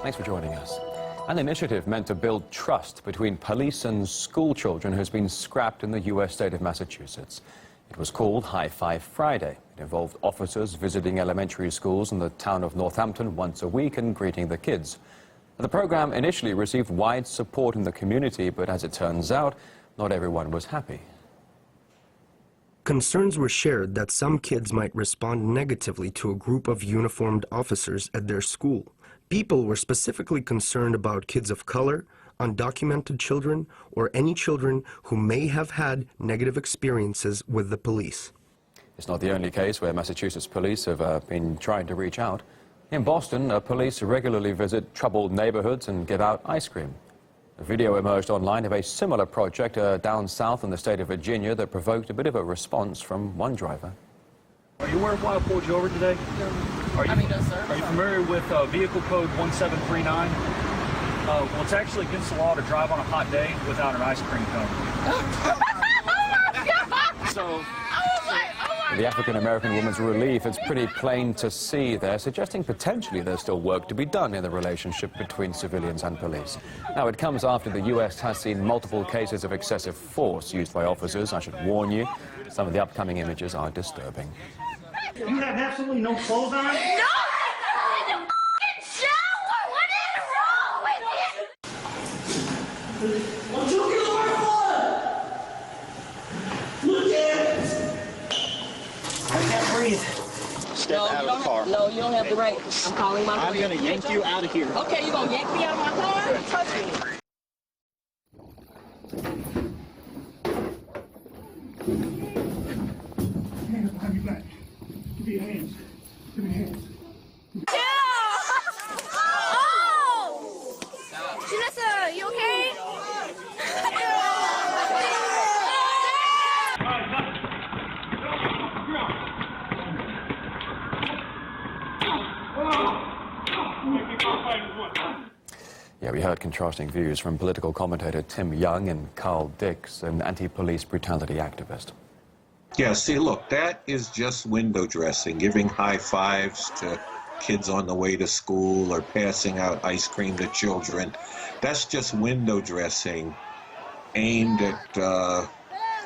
Thanks for joining us. An initiative meant to build trust between police and school children has been scrapped in the U.S. state of Massachusetts. It was called High Five Friday. It involved officers visiting elementary schools in the town of Northampton once a week and greeting the kids. The program initially received wide support in the community, but as it turns out, not everyone was happy. Concerns were shared that some kids might respond negatively to a group of uniformed officers at their school. People were specifically concerned about kids of color, undocumented children, or any children who may have had negative experiences with the police. It's not the only case where Massachusetts police have been trying to reach out. In Boston, police regularly visit troubled neighborhoods and give out ice cream. A video emerged online of a similar project down south in the state of Virginia that provoked a bit of a response from one driver. Are you aware of why I pulled you over today? No. Are you, no, sir. Are you familiar with vehicle code 1739? Well, it's actually against the law to drive on a hot day without an ice cream cone. So, The African-American woman's relief, it's pretty plain to see there, suggesting potentially there's still work to be done in the relationship between civilians and police. Now, it comes after the U.S. has seen multiple cases of excessive force used by officers. I should warn you, some of the upcoming images are disturbing. You have absolutely no clothes on? No! I'm in the f***ing shower! What is wrong with you? What you get away for? Look at it! I can't breathe. step out of the car. No, you don't have the right. I'm calling my I'm going to yank you out of here. Okay, you going to yank me out of my car? Touch me. Hands behind your back. Give me your hands. Give me your hands. You okay? Yeah, we heard contrasting views from political commentator Tim Young and Carl Dix, an anti-police brutality activist. Yeah, see, look, that is just window dressing, giving high fives to kids on the way to school or passing out ice cream to children. That's just window dressing aimed at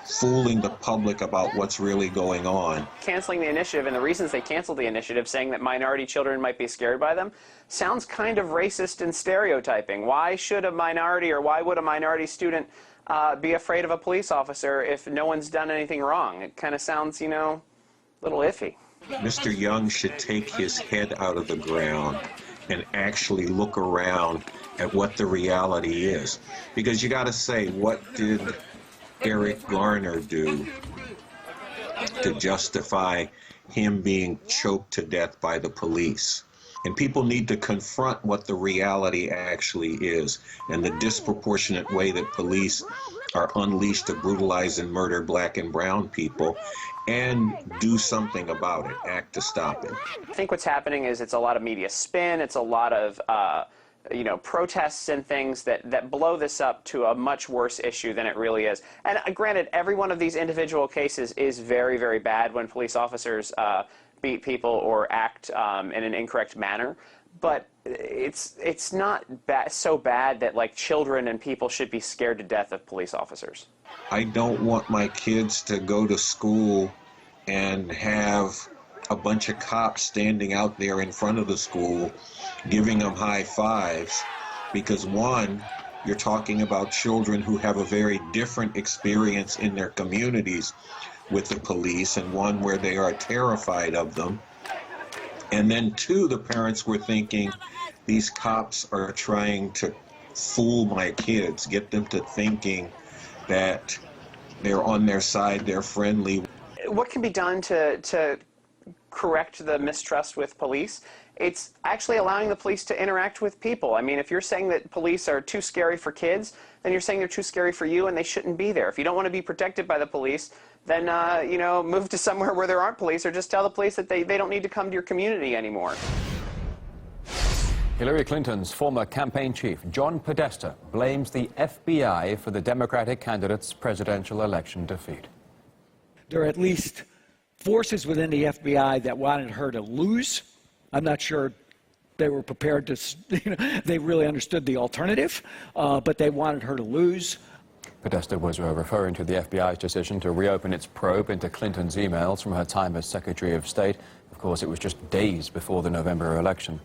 fooling the public about what's really going on. Canceling the initiative, and the reasons they canceled the initiative, saying that minority children might be scared by them, sounds kind of racist and stereotyping. Why should a minority, or why would a minority student be afraid of a police officer if no one's done anything wrong? It kind of sounds, you know, a little iffy. Mr. Young should take his head out of the ground and actually look around at what the reality is. Because you got to say, what did Eric Garner do to justify him being choked to death by the police? And people need to confront what the reality actually is and the disproportionate way that police are unleashed to brutalize and murder black and brown people, and do something about it, act to stop it. I think what's happening is it's a lot of media spin, it's a lot of you know, protests and things that blow this up to a much worse issue than it really is. And granted, every one of these individual cases is very, very bad when police officers beat people or act in an incorrect manner. But it's not so bad that, like, children and people should be scared to death of police officers. I don't want my kids to go to school and have a bunch of cops standing out there in front of the school giving them high fives, because one, you're talking about children who have a very different experience in their communities with the police, and one where they are terrified of them. And then two, the parents were thinking, these cops are trying to fool my kids, get them to thinking that they're on their side, they're friendly. What can be done to correct the mistrust with police? It's actually allowing the police to interact with people. I mean, if you're saying that police are too scary for kids, then you're saying they're too scary for you and they shouldn't be there. If you don't want to be protected by the police, then, you know, move to somewhere where there aren't police, or just tell the police that they don't need to come to your community anymore. Hillary Clinton's former campaign chief, John Podesta, blames the FBI for the Democratic candidate's presidential election defeat. There are at least forces within the FBI that wanted her to lose. I'm not sure They were prepared to, they really understood the alternative, but they wanted her to lose. Podesta was referring to the FBI's decision to reopen its probe into Clinton's emails from her time as Secretary of State. Of course, it was just days before the November election.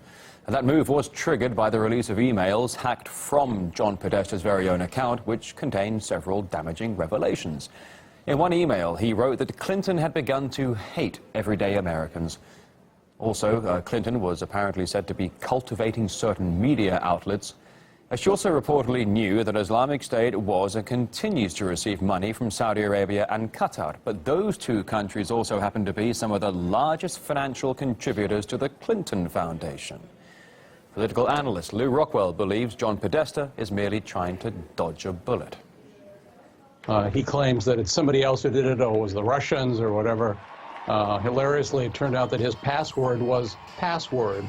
And that move was triggered by the release of emails hacked from John Podesta's very own account, which contained several damaging revelations. In one email, he wrote that Clinton had begun to hate everyday Americans. Also, Clinton was apparently said to be cultivating certain media outlets. She also reportedly knew that Islamic State was and continues to receive money from Saudi Arabia and Qatar, but those two countries also happen to be some of the largest financial contributors to the Clinton Foundation. Political analyst Lou Rockwell believes John Podesta is merely trying to dodge a bullet. He claims that it's somebody else who did it, or it was the Russians or whatever. Hilariously, it turned out that his password was password.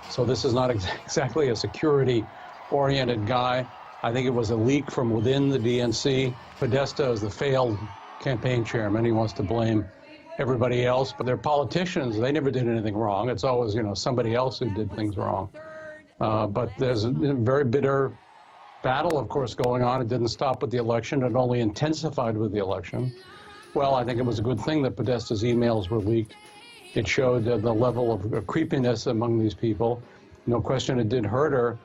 So this is not exactly a security-oriented guy. I think it was a leak from within the DNC. Podesta is the failed campaign chairman. He wants to blame everybody else, but they're politicians. They never did anything wrong. It's always, somebody else who did things wrong. But there's a very bitter battle, of course, going on. It didn't stop with the election. It only intensified with the election. Well, I think it was a good thing that Podesta's emails were leaked. It showed the level of creepiness among these people. No question it did hurt her.